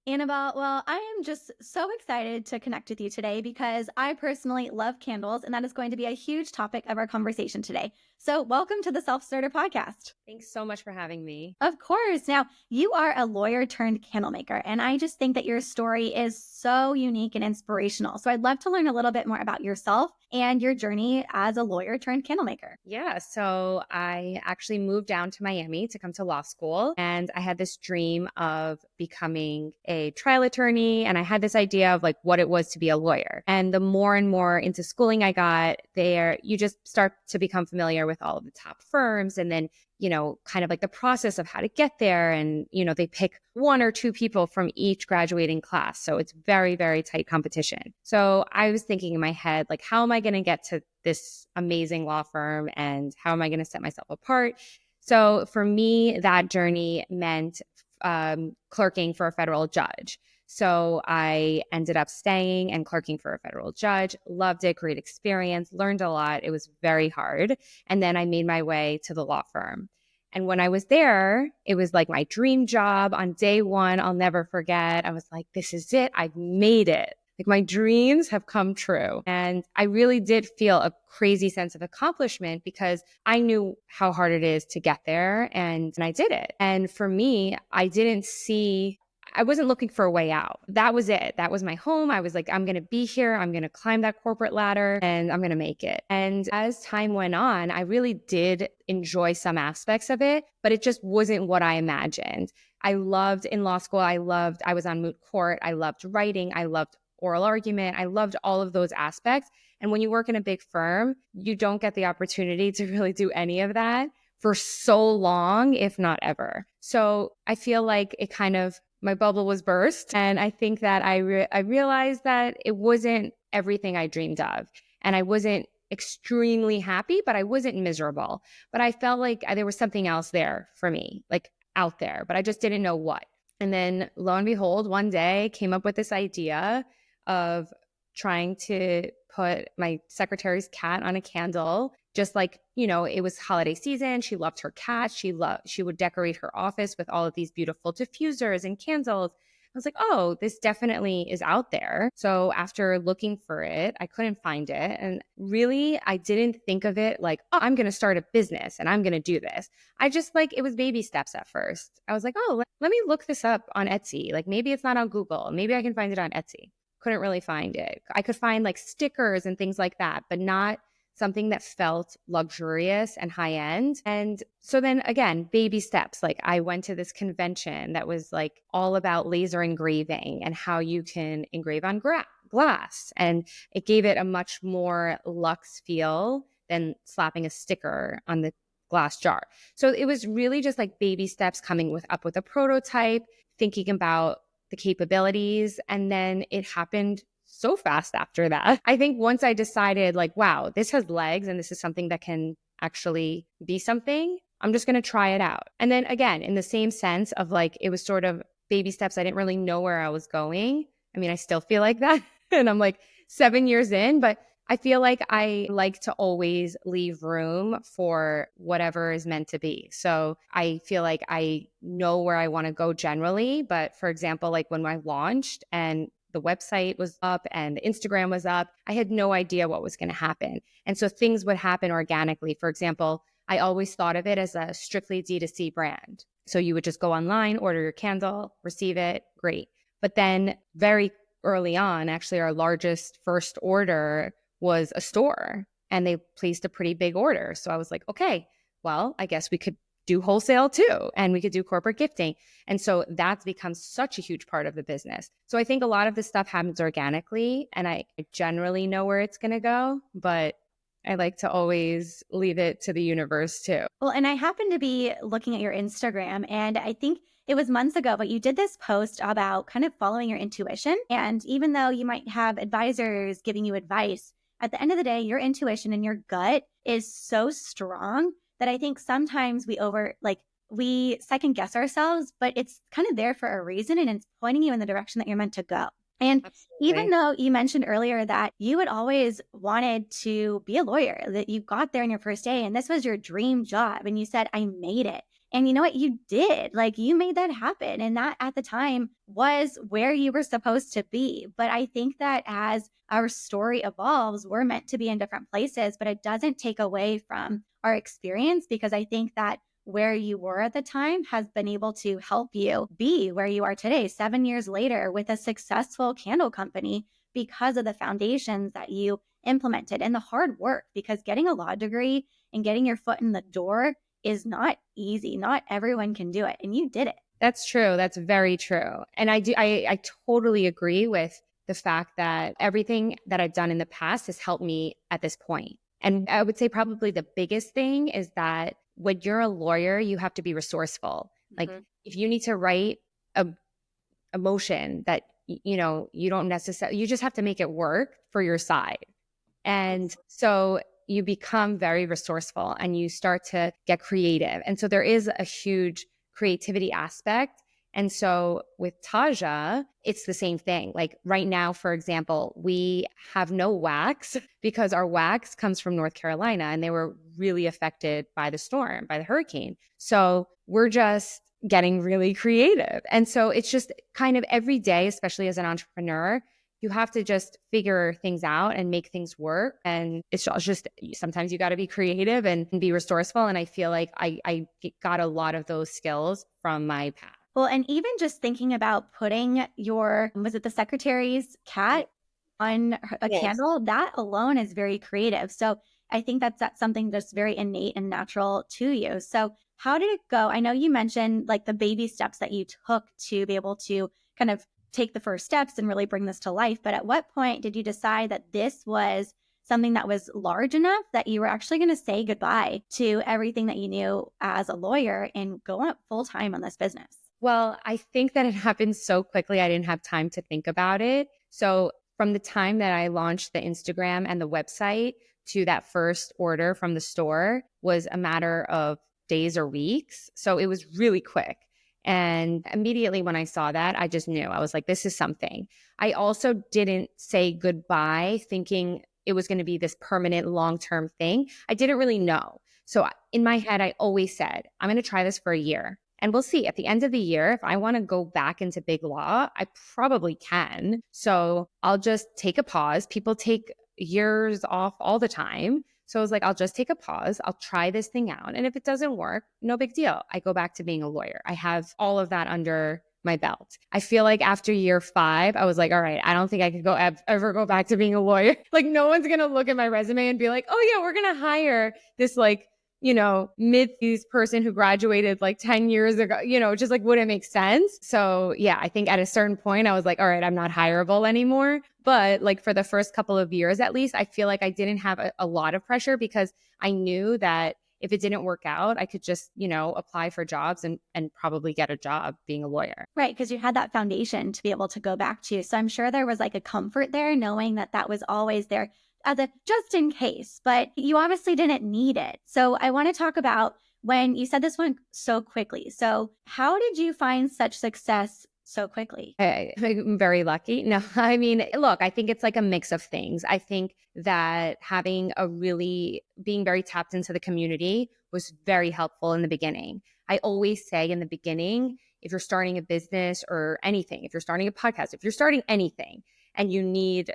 Annabelle, well, I am just so excited to connect with you today because I personally love candles, and that is going to be a huge topic of our conversation today. So, welcome to the Self Starter Podcast. Thanks so much for having me. Of course. Now, you are a lawyer turned candle maker, and I just think that your story is so unique and inspirational. So, I'd love to learn a little bit more about yourself and your journey as a lawyer turned candle maker. Yeah, so I actually moved down to Miami to come to law school, and I had this dream of becoming a trial attorney, and I had this idea of like what it was to be a lawyer. And the more and more into schooling I got there, you just start to become familiar with all of the top firms, and then kind of like the process of how to get there. And, they pick one or two people from each graduating class. So it's very, very tight competition. So I was thinking in my head, like, how am I going to get to this amazing law firm and how am I going to set myself apart? So for me, that journey meant clerking for a federal judge. So I ended up staying and clerking for a federal judge, loved it, great experience, learned a lot. It was very hard. And then I made my way to the law firm. And when I was there, it was like my dream job on day one. I'll never forget. I was like, this is it. I've made it. Like my dreams have come true. And I really did feel a crazy sense of accomplishment because I knew how hard it is to get there and I did it. And for me, I wasn't looking for a way out. That was it. That was my home. I was like, I'm going to be here. I'm going to climb that corporate ladder and I'm going to make it. And as time went on, I really did enjoy some aspects of it, but it just wasn't what I imagined. I loved in law school. I was on moot court. I loved writing. I loved oral argument. I loved all of those aspects. And when you work in a big firm, you don't get the opportunity to really do any of that for so long, if not ever. So I feel like my bubble was burst. And I think that I realized that it wasn't everything I dreamed of. And I wasn't extremely happy, but I wasn't miserable. But I felt like there was something else there for me, like out there, but I just didn't know what. And then lo and behold, one day came up with this idea of trying to put my secretary's cat on a candle. Just like, it was holiday season. She loved her cat. She would decorate her office with all of these beautiful diffusers and candles. I was like, oh, this definitely is out there. So after looking for it, I couldn't find it. And really, I didn't think of it like, oh, I'm going to start a business and I'm going to do this. I just it was baby steps at first. I was like, oh, let me look this up on Etsy. Like maybe it's not on Google. Maybe I can find it on Etsy. Couldn't really find it. I could find like stickers and things like that, but not something that felt luxurious and high end. And so then again, baby steps. Like I went to this convention that was like all about laser engraving and how you can engrave on glass. And it gave it a much more luxe feel than slapping a sticker on the glass jar. So it was really just like baby steps coming up with a prototype, thinking about the capabilities. And then it happened so fast after that. I think once I decided like, wow, this has legs and this is something that can actually be something, I'm just going to try it out. And then again, in the same sense of like, it was sort of baby steps. I didn't really know where I was going. I mean, I still feel like that. And I'm like 7 years in, but I feel like I like to always leave room for whatever is meant to be. So I feel like I know where I want to go generally. But for example, like when I launched and the website was up and the Instagram was up, I had no idea what was going to happen. And so things would happen organically. For example, I always thought of it as a strictly D2C brand. So you would just go online, order your candle, receive it, great. But then very early on, actually our largest first order was a store and they placed a pretty big order. So I was like, okay, well, I guess we could do wholesale too, and we could do corporate gifting. And so that's become such a huge part of the business. So I think a lot of this stuff happens organically and I generally know where it's going to go, but I like to always leave it to the universe too. Well, and I happened to be looking at your Instagram, and I think it was months ago, but you did this post about kind of following your intuition. And even though you might have advisors giving you advice, at the end of the day, your intuition and your gut is so strong that I think sometimes we second guess ourselves, but it's kind of there for a reason and it's pointing you in the direction that you're meant to go. And even Absolutely. though you mentioned earlier that you had always wanted to be a lawyer, that you got there on your first day and this was your dream job, and you said, I made it. And you know what? You did. Like you made that happen. And that at the time was where you were supposed to be. But I think that as our story evolves, we're meant to be in different places, but it doesn't take away from our experience because I think that where you were at the time has been able to help you be where you are today, 7 years later, with a successful candle company because of the foundations that you implemented and the hard work. Because getting a law degree and getting your foot in the door is not easy. Not everyone can do it. And you did it. That's true. That's very true. And I totally agree with the fact that everything that I've done in the past has helped me at this point. And I would say probably the biggest thing is that when you're a lawyer, you have to be resourceful. Like Mhm. if you need to write a, a motion that, you don't necessarily, you just have to make it work for your side. And so you become very resourceful and you start to get creative. And so there is a huge creativity aspect. And so with Taja, it's the same thing. Like right now, for example, we have no wax because our wax comes from North Carolina and they were really affected by the storm, by the hurricane. So we're just getting really creative. And so it's just kind of every day, especially as an entrepreneur, you have to just figure things out and make things work. And it's just sometimes you got to be creative and be resourceful. And I feel like I got a lot of those skills from my past. Well, and even just thinking about putting your, was it the secretary's cat on a Yes. candle, that alone is very creative. So I think that's something that's very innate and natural to you. So how did it go? I know you mentioned like the baby steps that you took to be able to kind of take the first steps and really bring this to life. But at what point did you decide that this was something that was large enough that you were actually going to say goodbye to everything that you knew as a lawyer and go up full time on this business? Well, I think that it happened so quickly, I didn't have time to think about it. So, from the time that I launched the Instagram and the website to that first order from the store was a matter of days or weeks. So, it was really quick. And immediately when I saw that, I just knew I was like, this is something. I also didn't say goodbye thinking it was going to be this permanent long term thing. I didn't really know. So, in my head, I always said, I'm going to try this for a year. And we'll see at the end of the year, if I want to go back into big law, I probably can. So I'll just take a pause. People take years off all the time. So I was like, I'll just take a pause. I'll try this thing out. And if it doesn't work, no big deal. I go back to being a lawyer. I have all of that under my belt. I feel like after year 5, I was like, all right, I don't think I could ever go back to being a lawyer. Like no one's going to look at my resume and be like, oh yeah, we're going to hire this like mid-30s person who graduated like 10 years ago, just like wouldn't make sense. So yeah, I think at a certain point I was like, all right, I'm not hireable anymore. But like for the first couple of years, at least, I feel like I didn't have a lot of pressure because I knew that if it didn't work out, I could just, apply for jobs and probably get a job being a lawyer. Right, because you had that foundation to be able to go back to. So I'm sure there was like a comfort there knowing that that was always there as a just in case, but you obviously didn't need it. So I want to talk about when you said this one so quickly. So how did you find such success so quickly? I'm very lucky. No, I mean, look, I think it's like a mix of things. I think that being very tapped into the community was very helpful in the beginning. I always say in the beginning, if you're starting a business or anything, if you're starting a podcast, if you're starting anything and you need,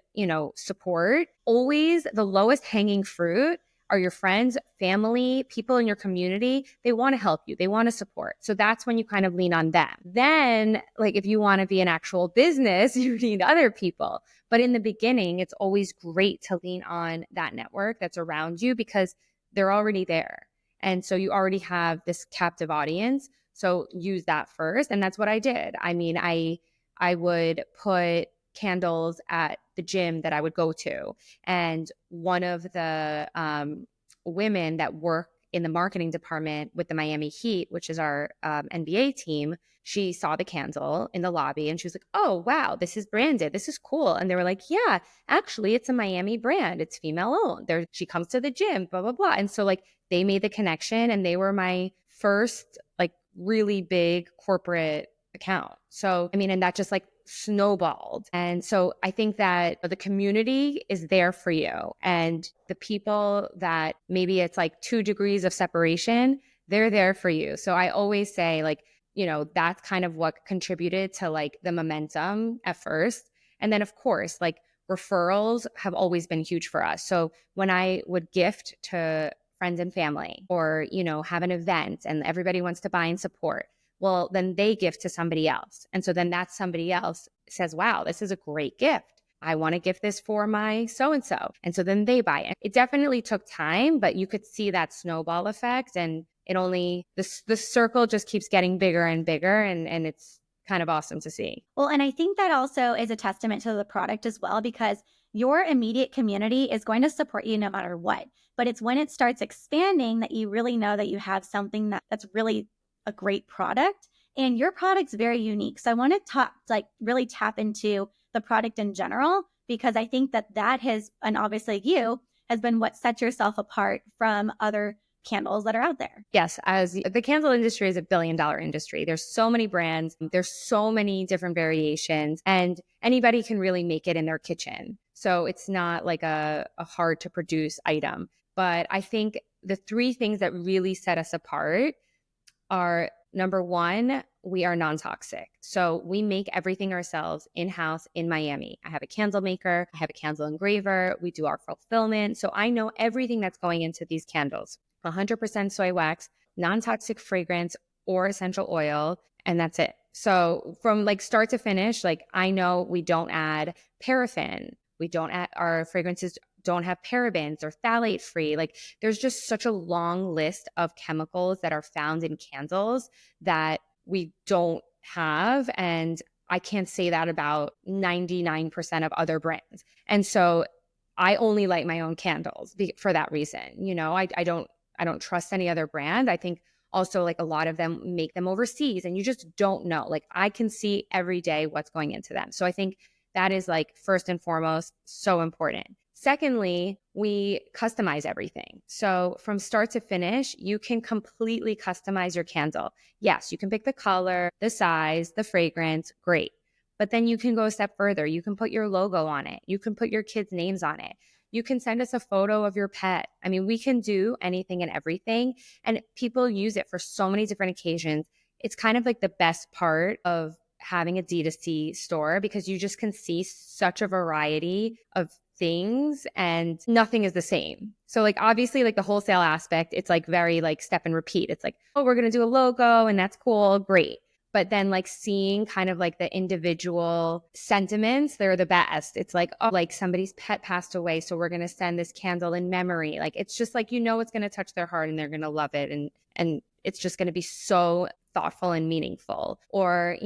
support, always the lowest hanging fruit are your friends, family, people in your community. They want to help you. They want to support. So that's when you kind of lean on them. Then, like, if you want to be an actual business, you need other people. But in the beginning, it's always great to lean on that network that's around you because they're already there. And so you already have this captive audience. So use that first. And that's what I did. I mean, I would put candles at the gym that I would go to. And one of the women that work in the marketing department with the Miami Heat, which is our NBA team, she saw the candle in the lobby and she was like, oh, wow, this is branded. This is cool. And they were like, yeah, actually, it's a Miami brand. It's female owned. She comes to the gym, blah, blah, blah. And so like they made the connection and they were my first like really big corporate account. So, I mean, and that just like snowballed. And so I think that the community is there for you, and the people that maybe it's like 2 degrees of separation, they're there for you. So I always say like, that's kind of what contributed to like the momentum at first. And then of course, like referrals have always been huge for us. So when I would gift to friends and family, or, have an event and everybody wants to buy and support, well, then they gift to somebody else. And so then that somebody else says, wow, this is a great gift. I want to gift this for my so-and-so. And so then they buy it. It definitely took time, but you could see that snowball effect, and the circle just keeps getting bigger and bigger. And it's kind of awesome to see. Well, and I think that also is a testament to the product as well, because your immediate community is going to support you no matter what. But it's when it starts expanding that you really know that you have something that's really a great product, and your product's very unique. So I want to really tap into the product in general, because I think that has, and obviously you, has been what sets yourself apart from other candles that are out there. Yes, as the candle industry is a $1 billion industry. There's so many brands, there's so many different variations, and anybody can really make it in their kitchen. So it's not like a hard to produce item. But I think the 3 things that really set us apart are, number 1, we are non-toxic. So we make everything ourselves in-house in Miami. I have a candle maker, I have a candle engraver, we do our fulfillment. So I know everything that's going into these candles. 100% soy wax, non-toxic fragrance or essential oil, and that's it. So from like start to finish, like I know we don't add paraffin. Our fragrances don't have parabens or phthalate free. Like there's just such a long list of chemicals that are found in candles that we don't have. And I can't say that about 99% of other brands. And so I only light my own candles for that reason. I don't trust any other brand. I think also like a lot of them make them overseas and you just don't know. Like I can see every day what's going into them. So I think that is like first and foremost so important. Secondly, we customize everything. So from start to finish, you can completely customize your candle. Yes, you can pick the color, the size, the fragrance, great. But then you can go a step further. You can put your logo on it. You can put your kids' names on it. You can send us a photo of your pet. I mean, we can do anything and everything. And people use it for so many different occasions. It's kind of like the best part of having a D2C store, because you just can see such a variety of things and nothing is the same. So like obviously like the wholesale aspect, it's like very like step and repeat. It's like, oh, we're going to do a logo and that's cool. Great. But then like seeing kind of like the individual sentiments, they're the best. It's like, oh, like somebody's pet passed away, so we're going to send this candle in memory. Like it's just like, it's going to touch their heart and they're going to love it. And it's just going to be so thoughtful and meaningful. Or,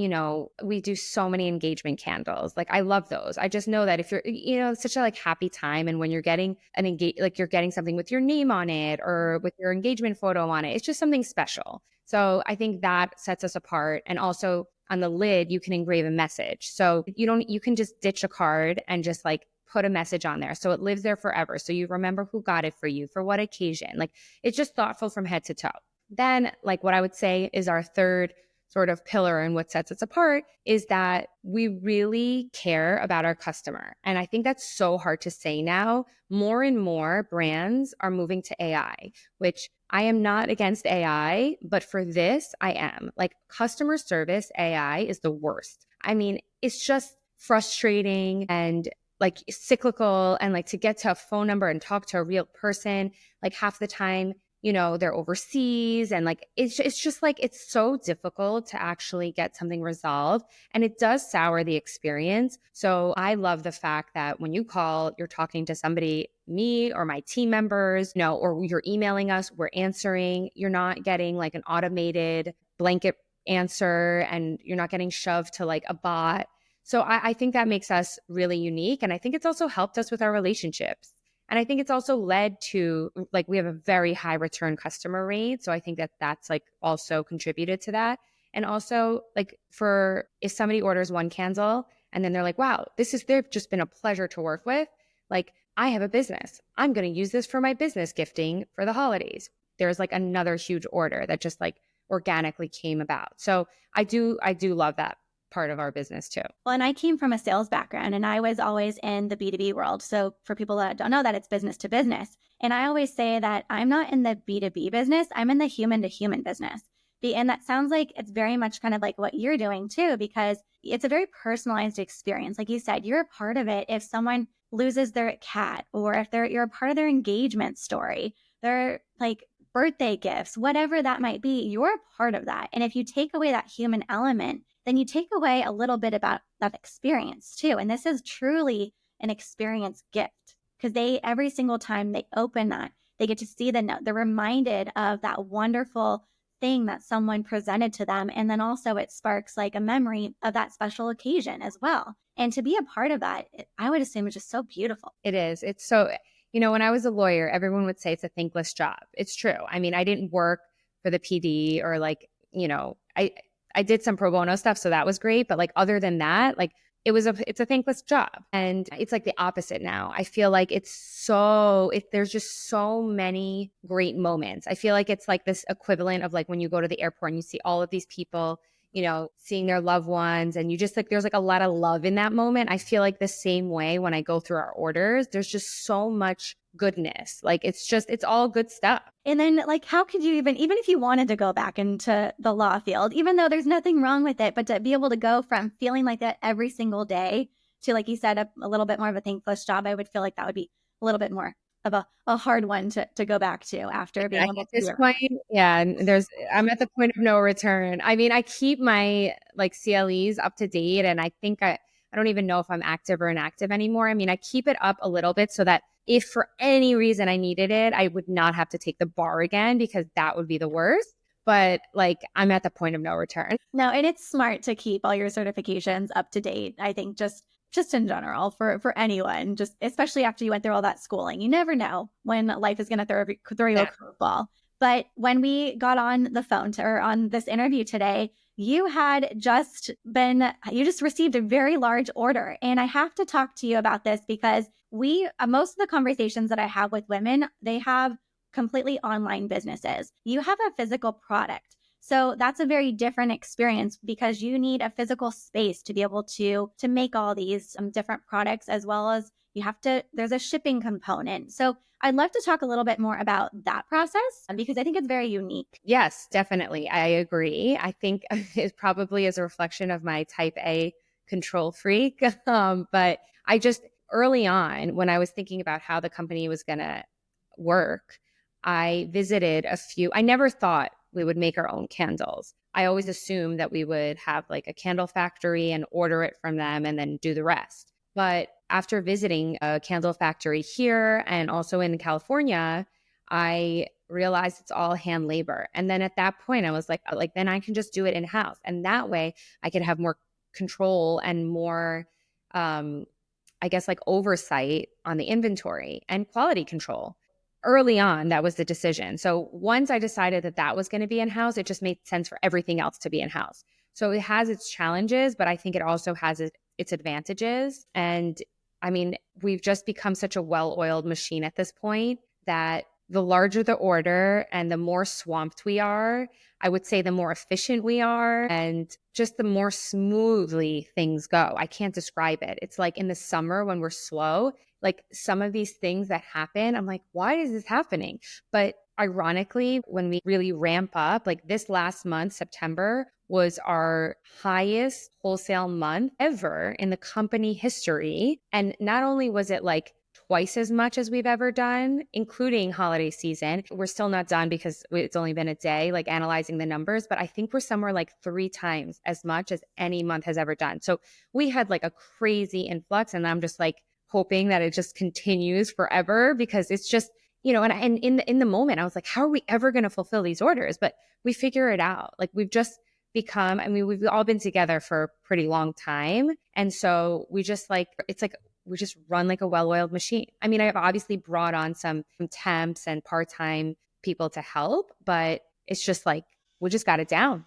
we do so many engagement candles. Like I love those. I just know that if you're, it's such a like happy time. And when you're getting you're getting something with your name on it or with your engagement photo on it, it's just something special. So I think that sets us apart. And also on the lid, you can engrave a message. So you can just ditch a card and just like put a message on there. So it lives there forever. So you remember who got it for you, for what occasion. Like it's just thoughtful from head to toe. Then like what I would say is our third sort of pillar and what sets us apart is that we really care about our customer. And I think that's so hard to say now. More and more brands are moving to AI, which I am not against AI, but for this, I am. Like customer service AI is the worst. I mean, it's just frustrating and like cyclical, and like to get to a phone number and talk to a real person, like half the time, they're overseas, and like it's just like it's so difficult to actually get something resolved, and it does sour the experience. So I love the fact that when you call, you're talking to somebody, me or my team members, or you're emailing us, we're answering. You're not getting like an automated blanket answer, and you're not getting shoved to like a bot. So I think that makes us really unique, and I think it's also helped us with our relationships. And I think it's also led to like we have a very high return customer rate. So I think that that's like also contributed to that. And also like if somebody orders one candle and then they're like, wow, they've just been a pleasure to work with. Like I have a business. I'm going to use this for my business gifting for the holidays. There's like another huge order that just like organically came about. So I do love that part of our business too. Well, and I came from a sales background and I was always in the B2B world. So for people that don't know that, it's business to business. And I always say that I'm not in the B2B business, I'm in the human to human business. And that sounds like it's very much kind of like what you're doing too, because it's a very personalized experience. Like you said, you're a part of it if someone loses their cat or if you're a part of their engagement story, their like birthday gifts, whatever that might be, you're a part of that. And if you take away that human element, then you take away a little bit about that experience too. And this is truly an experience gift because every single time they open that, they get to see the note. They're reminded of that wonderful thing that someone presented to them. And then also it sparks like a memory of that special occasion as well. And to be a part of that, I would assume is just so beautiful. It is. It's so, when I was a lawyer, everyone would say it's a thankless job. It's true. I mean, I didn't work for the PD or I did some pro bono stuff, so that was great. But like other than that, like it's a thankless job. And it's like the opposite now. I feel like there's just so many great moments. I feel like it's like this equivalent of like when you go to the airport and you see all of these people, seeing their loved ones, and you just like, there's like a lot of love in that moment. I feel like the same way when I go through our orders, there's just so much goodness. Like it's all good stuff. And then like, how could you even if you wanted to go back into the law field, even though there's nothing wrong with it, but to be able to go from feeling like that every single day to, like you said, a little bit more of a thankless job, I would feel like that would be a little bit more of a hard one to go back to after being able to at this point. Yeah. And I'm at the point of no return. I mean, I keep my like CLEs up to date, and I think I don't even know if I'm active or inactive anymore. I mean, I keep it up a little bit so that if for any reason I needed it, I would not have to take the bar again, because that would be the worst. But like, I'm at the point of no return. No, and it's smart to keep all your certifications up to date. I think just in general for anyone, just especially after you went through all that schooling, you never know when life is going to throw you a curveball. But when we got on the phone or on this interview today, you just received a very large order. And I have to talk to you about this because most of the conversations that I have with women, they have completely online businesses. You have a physical product. So that's a very different experience because you need a physical space to be able to make all these different products, as well as there's a shipping component. So I'd love to talk a little bit more about that process because I think it's very unique. Yes, definitely. I agree. I think it probably is a reflection of my type A control freak. But I just early on, when I was thinking about how the company was going to work, I visited I never thought we would make our own candles. I always assumed that we would have like a candle factory and order it from them and then do the rest. But after visiting a candle factory here and also in California, I realized it's all hand labor. And then at that point, I was like, then I can just do it in-house. And that way I can have more control and more, I guess, like oversight on the inventory and quality control. Early on, that was the decision. So once I decided that was going to be in-house, it just made sense for everything else to be in-house. So it has its challenges, but I think it also has its advantages. And I mean, we've just become such a well-oiled machine at this point that the larger the order and the more swamped we are, I would say the more efficient we are and just the more smoothly things go. I can't describe it. It's like in the summer when we're slow, like some of these things that happen, I'm like, why is this happening? But ironically, when we really ramp up, like this last month, September, was our highest wholesale month ever in the company history. And not only was it like twice as much as we've ever done, including holiday season. We're still not done because it's only been a day, like analyzing the numbers, but I think we're somewhere like 3 times as much as any month has ever done. So we had like a crazy influx, and I'm just like hoping that it just continues forever, because it's just, and in the moment I was like, how are we ever going to fulfill these orders? But we figure it out. Like we've just become, we've all been together for a pretty long time. And so we just like, it's like, we just run like a well-oiled machine. I mean, I've obviously brought on some temps and part-time people to help, but it's just like, we just got it down.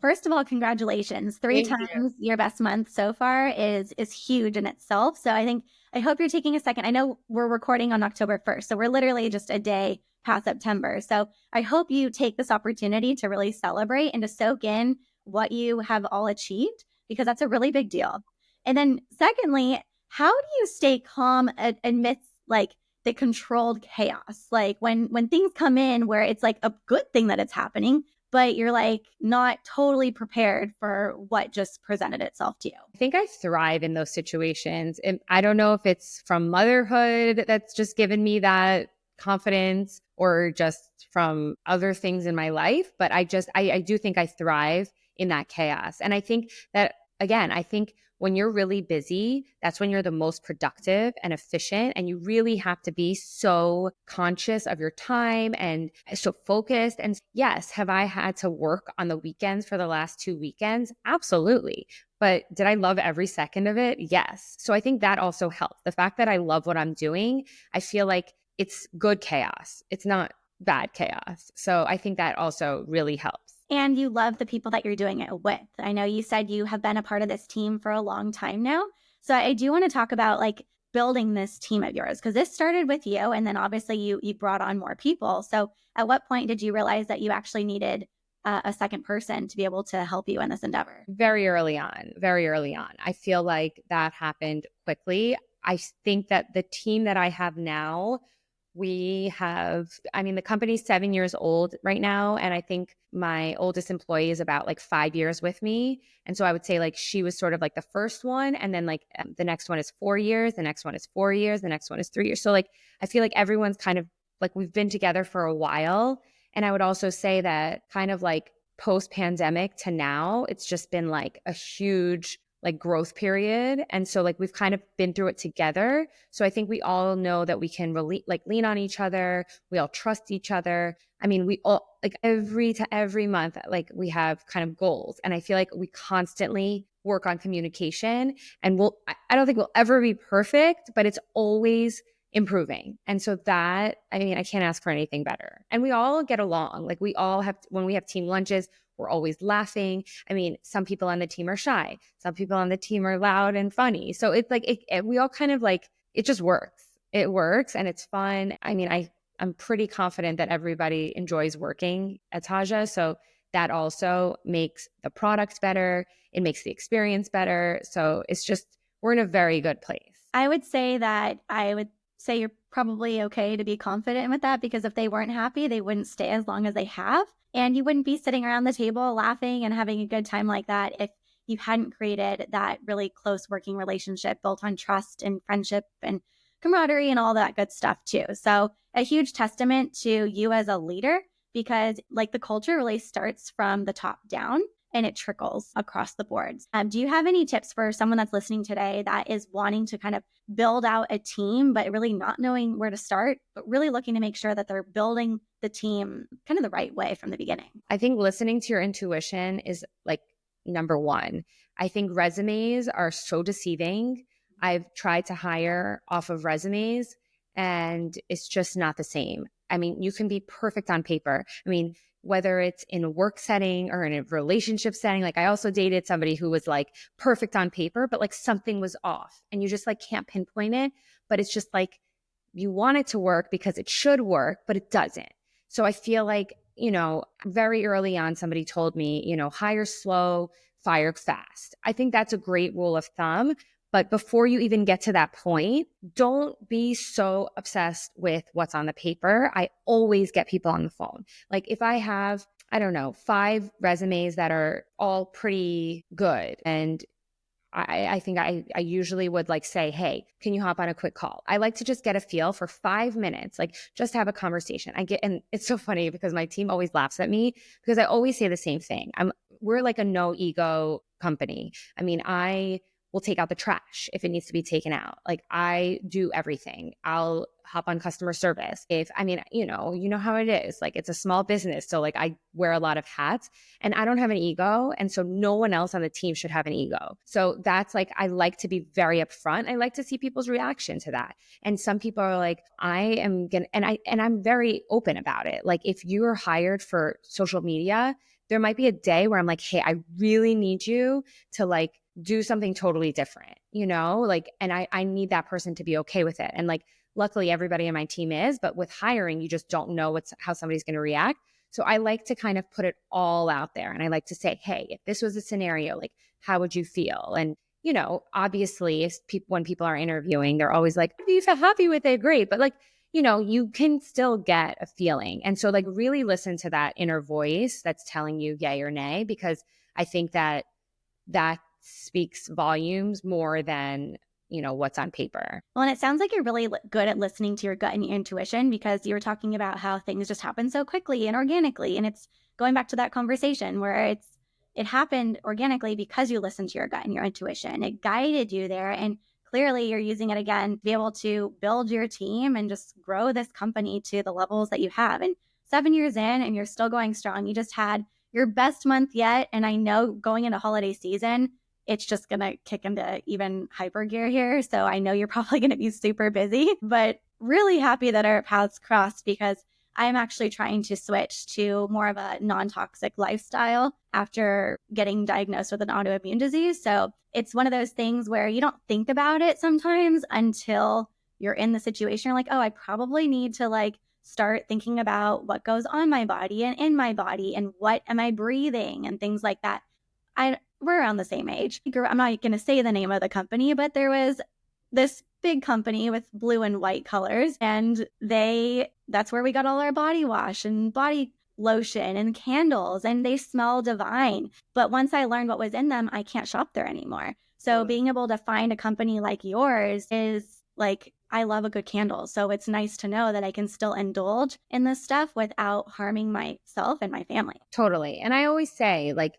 First of all, congratulations. 3 times your best month so far is huge in itself. So I hope you're taking a second. I know we're recording on October 1st, so we're literally just a day past September. So I hope you take this opportunity to really celebrate and to soak in what you have all achieved, because that's a really big deal. And then secondly, how do you stay calm amidst like the controlled chaos? Like when things come in where it's like a good thing that it's happening, but you're like not totally prepared for what just presented itself to you. I think I thrive in those situations. And I don't know if it's from motherhood that's just given me that confidence or just from other things in my life, but I do think I thrive in that chaos. And I think that, again, I think when you're really busy, that's when you're the most productive and efficient. And you really have to be so conscious of your time and so focused. And yes, have I had to work on the weekends for the last 2 weekends? Absolutely. But did I love every second of it? Yes. So I think that also helps. The fact that I love what I'm doing, I feel like it's good chaos. It's not bad chaos. So I think that also really helps. And you love the people that you're doing it with. I know you said you have been a part of this team for a long time now. So I do want to talk about like building this team of yours, because this started with you and then obviously you brought on more people. So at what point did you realize that you actually needed a second person to be able to help you in this endeavor? Very early on, very early on. I feel like that happened quickly. I think that the team that I have now, the company's 7 years old right now. And I think my oldest employee is about like 5 years with me. And so I would say like she was sort of like the first one. And then like the next one is 4 years. The next one is 4 years. The next one is 3 years. So like, I feel like everyone's kind of like we've been together for a while. And I would also say that kind of like post pandemic to now, it's just been like a huge like growth period. And so like we've kind of been through it together. So I think we all know that we can really like lean on each other. We all trust each other. I mean, we all like every month, like we have kind of goals. And I feel like we constantly work on communication, and I don't think we'll ever be perfect, but it's always improving. And so that, I mean, I can't ask for anything better. And we all get along. Like we all have, when we have team lunches, we're always laughing. I mean, some people on the team are shy. Some people on the team are loud and funny. So it's like, we all kind of like, it just works. It works and it's fun. I mean, I'm pretty confident that everybody enjoys working at Taja. So that also makes the product better. It makes the experience better. So it's just, we're in a very good place. I would say you're probably okay to be confident with that, because if they weren't happy, they wouldn't stay as long as they have. And you wouldn't be sitting around the table laughing and having a good time like that if you hadn't created that really close working relationship built on trust and friendship and camaraderie and all that good stuff too. So a huge testament to you as a leader, because like the culture really starts from the top down and it trickles across the boards. Do you have any tips for someone that's listening today that is wanting to kind of build out a team, but really not knowing where to start, but really looking to make sure that they're building the team kind of the right way from the beginning? I think listening to your intuition is like number one. I think resumes are so deceiving. I've tried to hire off of resumes and it's just not the same. I mean, you can be perfect on paper. I mean, whether it's in a work setting or in a relationship setting. Like I also dated somebody who was like perfect on paper, but like something was off and you just like can't pinpoint it. But it's just like you want it to work because it should work, but it doesn't. So I feel like, very early on, somebody told me, hire slow, fire fast. I think that's a great rule of thumb. But before you even get to that point, don't be so obsessed with what's on the paper. I always get people on the phone. Like if I have, I don't know, 5 resumes that are all pretty good, and I think I usually would like say, hey, can you hop on a quick call? I like to just get a feel for 5 minutes, like just have a conversation. And it's so funny because my team always laughs at me because I always say the same thing. We're like a no ego company. I mean, I will take out the trash if it needs to be taken out. Like I do everything. I'll hop on customer service. You know how it is. Like it's a small business. So like I wear a lot of hats and I don't have an ego. And so no one else on the team should have an ego. So that's like, I like to be very upfront. I like to see people's reaction to that. And some people are like, I'm very open about it. Like if you are hired for social media, there might be a day where I'm like, hey, I really need you to like do something totally different, and I need that person to be okay with it. And like, luckily everybody in my team is, but with hiring, you just don't know how somebody's going to react. So I like to kind of put it all out there. And I like to say, hey, if this was a scenario, like, how would you feel? And, obviously, when people are interviewing, they're always like, if you feel happy with it, great. But like, you can still get a feeling. And so like really listen to that inner voice that's telling you yay or nay, because I think that speaks volumes more than, what's on paper. Well, and it sounds like you're really good at listening to your gut and your intuition, because you were talking about how things just happen so quickly and organically. And it's going back to that conversation where it happened organically because you listened to your gut and your intuition. It guided you there. And clearly you're using it again to be able to build your team and just grow this company to the levels that you have. And 7 years in and you're still going strong. You just had your best month yet. And I know going into holiday season, it's just going to kick into even hyper gear here. So I know you're probably going to be super busy, but really happy that our paths crossed, because I'm actually trying to switch to more of a non-toxic lifestyle after getting diagnosed with an autoimmune disease. So it's one of those things where you don't think about it sometimes until you're in the situation. You're like, oh, I probably need to like start thinking about what goes on my body and in my body and what am I breathing and things like that. We're around the same age. I'm not going to say the name of the company, but there was this big company with blue and white colors, and that's where we got all our body wash and body lotion and candles, and they smell divine. But once I learned what was in them, I can't shop there anymore. So being able to find a company like yours is like, I love a good candle. So it's nice to know that I can still indulge in this stuff without harming myself and my family. Totally. And I always say, like,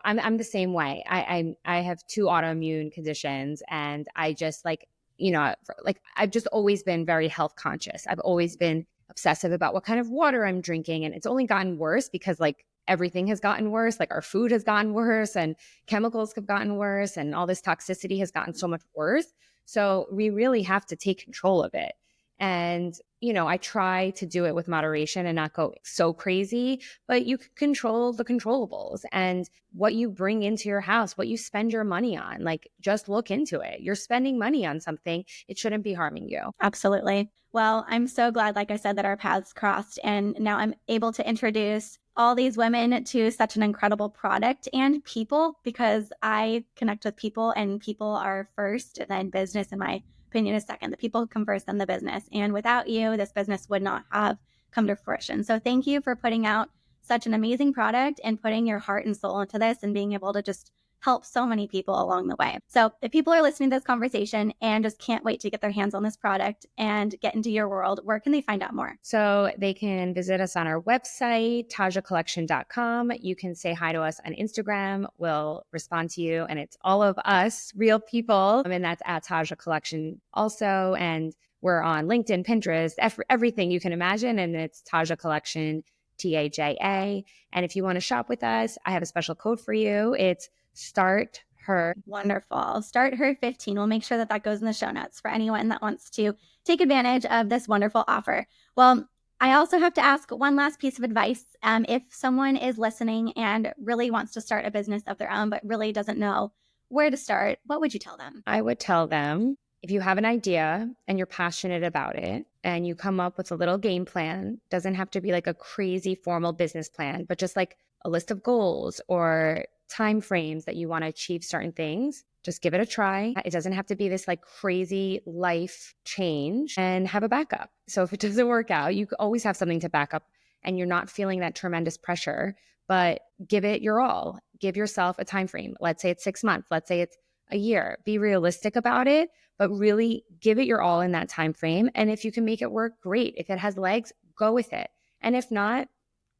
I'm the same way. I have 2 autoimmune conditions, and I just I've just always been very health conscious. I've always been obsessive about what kind of water I'm drinking. And it's only gotten worse because like everything has gotten worse. Like our food has gotten worse and chemicals have gotten worse and all this toxicity has gotten so much worse. So we really have to take control of it. And, I try to do it with moderation and not go so crazy, but you can control the controllables and what you bring into your house, what you spend your money on. Like, just look into it. You're spending money on something. It shouldn't be harming you. Absolutely. Well, I'm so glad, like I said, that our paths crossed. And now I'm able to introduce all these women to such an incredible product and people, because I connect with people and people are first, and then business, in my opinion, is second. The people come first, then the business. And without you, this business would not have come to fruition. So thank you for putting out such an amazing product and putting your heart and soul into this and being able to just help so many people along the way. So if people are listening to this conversation and just can't wait to get their hands on this product and get into your world, where can they find out more? So they can visit us on our website, tajacollection.com. You can say hi to us on Instagram. We'll respond to you. And it's all of us, real people. And that's at Taja Collection also. And we're on LinkedIn, Pinterest, everything you can imagine. And it's Taja Collection, TAJA. And if you want to shop with us, I have a special code for you. It's StartHER. Wonderful. StartHER 15. We'll make sure that goes in the show notes for anyone that wants to take advantage of this wonderful offer. Well, I also have to ask one last piece of advice. If someone is listening and really wants to start a business of their own, but really doesn't know where to start, what would you tell them? I would tell them, if you have an idea and you're passionate about it and you come up with a little game plan, doesn't have to be like a crazy formal business plan, but just like a list of goals or time frames that you want to achieve certain things, just give it a try. It doesn't have to be this like crazy life change, and have a backup. So if it doesn't work out, you always have something to back up and you're not feeling that tremendous pressure, but give it your all. Give yourself a time frame. Let's say it's 6 months. Let's say it's a year. Be realistic about it, but really give it your all in that time frame. And if you can make it work, great. If it has legs, go with it. And if not,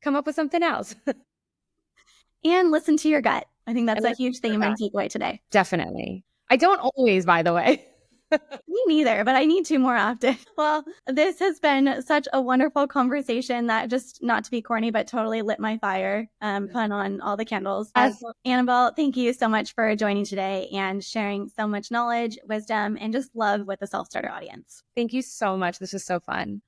come up with something else. And listen to your gut. I think that's a huge thing and takeaway today. Definitely. I don't always, by the way. Me neither, but I need to more often. Well, this has been such a wonderful conversation that, just not to be corny, but totally lit my fire. Fun on all the candles. Annabelle, thank you so much for joining today and sharing so much knowledge, wisdom, and just love with the Self-Starter audience. Thank you so much. This was so fun.